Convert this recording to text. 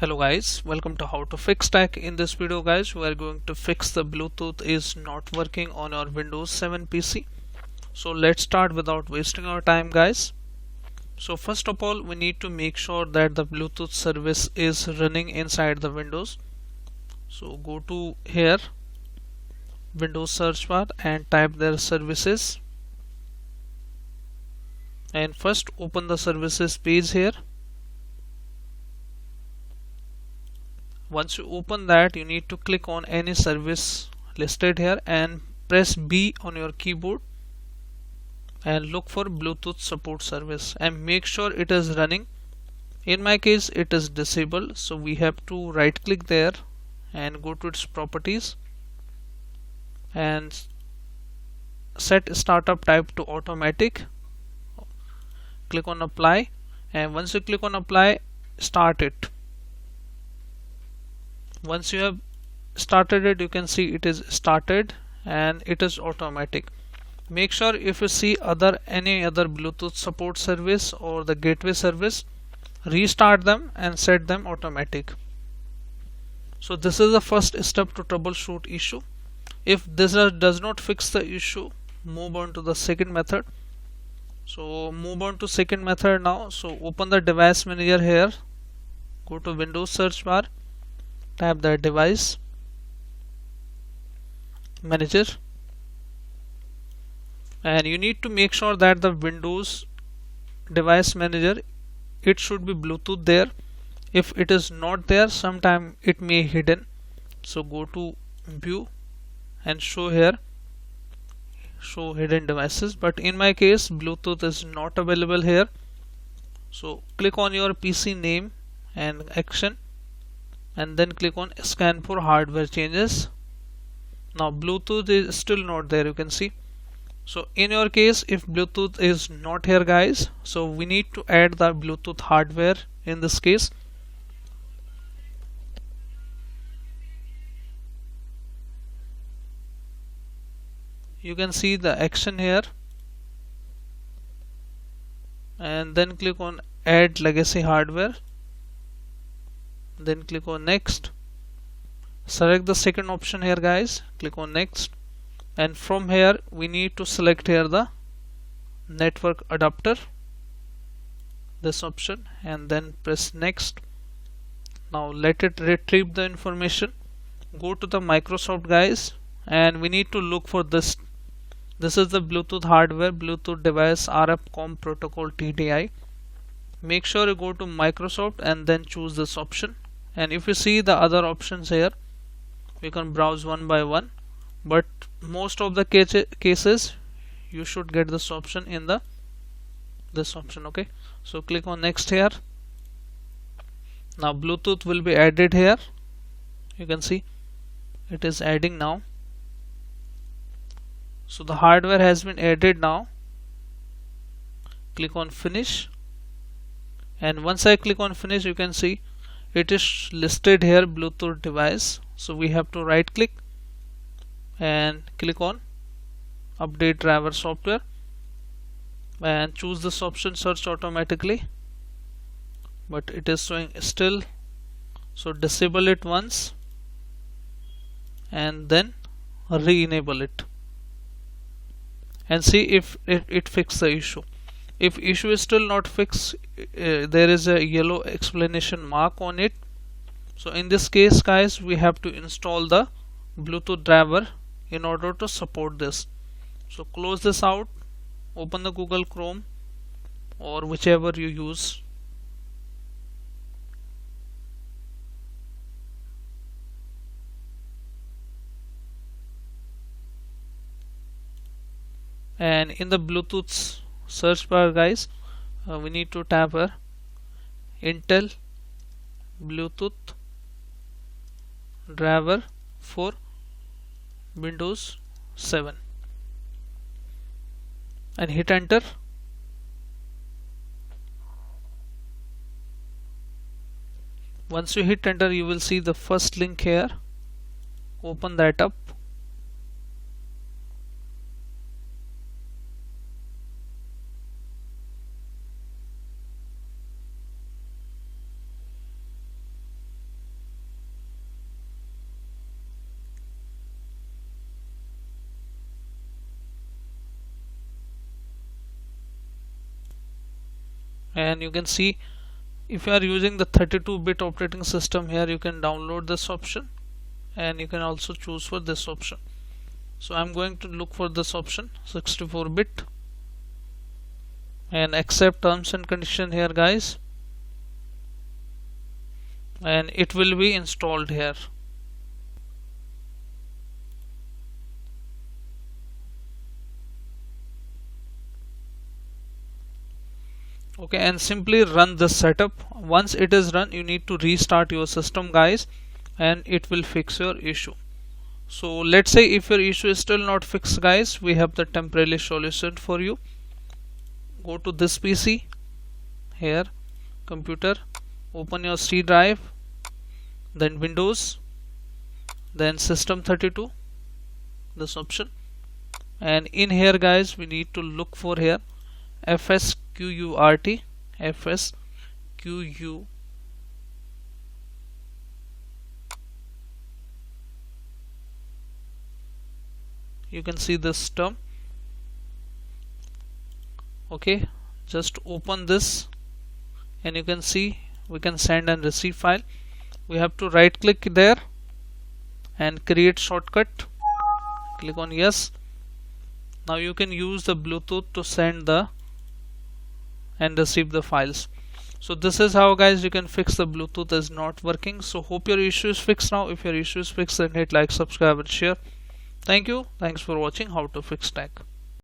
Hello guys, welcome to How to Fix Tech. In this video guys, we are going to fix the Bluetooth is not working on our Windows 7 PC. So let's start without wasting our time guys. So first of all, we need to make sure that the Bluetooth service is running inside the Windows. So go to here, Windows search bar, and type their services. And first open the services page here. Once you open that, you need to click on any service listed here and press B on your keyboard and look for Bluetooth support service and make sure it is running. In my case it is disabled, so we have to right click there and go to its properties and set startup type to automatic. Click on apply, and once you click on apply, start it. Once you have started it, you can see it is started and it is automatic. Make sure if you see any other Bluetooth support service or the gateway service, restart them and set them automatic. So this is the first step to troubleshoot issue. If this does not fix the issue, move on to the second method. So move on to second method now. So open the device manager here, go to Windows search bar, tap the device manager, and you need to make sure that the Windows device manager, it should be Bluetooth there. If it is not there, sometime it may hidden. So go to view and show here, show hidden devices, but in my case Bluetooth is not available here. So click on your PC name and action, and then click on scan for hardware changes. Now Bluetooth is still not there, you can see. So in your case, if Bluetooth is not here guys, so we need to add the Bluetooth hardware in this case. You can see the action here, and then click on add legacy hardware, then click on next. Select the second option here guys, click on next, and from here we need to select here the network adapter, this option, and then press next. Now let it retrieve the information. Go to the Microsoft guys, and we need to look for this. This is the Bluetooth hardware, Bluetooth device RF COM protocol TDI. Make sure you go to Microsoft and then choose this option. And if you see the other options here, we can browse one by one, but most of the cases you should get this option in this option. Okay, so click on next here. Now Bluetooth will be added here. You can see it is adding now. So the hardware has been added now. Click on finish, and once I click on finish, you can see it is listed here Bluetooth device. So we have to right click and click on update driver software and choose this option, search automatically, but it is showing still. So disable it once and then re-enable it and see if it fixes the issue. If issue is still not fixed, there is a yellow explanation mark on it. So in this case guys, we have to install the Bluetooth driver in order to support this. So close this out, open the Google Chrome or whichever you use, and in the Bluetooth search bar guys, we need to tap here Intel Bluetooth driver for Windows 7 and hit enter. Once you hit enter, you will see the first link here. Open that up. and you can see if you are using the 32-bit operating system, here you can download this option and you can also choose for this option. So I'm going to look for this option 64-bit and accept terms and condition here, guys, and it will be installed here. Okay, and simply run this setup. Once it is run, you need to restart your system, guys, and it will fix your issue. So let's say if your issue is still not fixed, guys, we have the temporary solution for you. Go to this PC, here computer, open your C drive, then Windows, then system 32, this option, and in here, guys, we need to look for here FSQURT, FSQU, you can see this term. Okay, just open this and you can see we can send and receive file. We have to right click there and create shortcut, click on yes. Now you can use the Bluetooth to send the and receive the files. So this is how, guys, you can fix the Bluetooth is not working. So hope your issue is fixed now. If your issue is fixed, then hit like, subscribe and share. Thank you. Thanks for watching How to Fix Tech.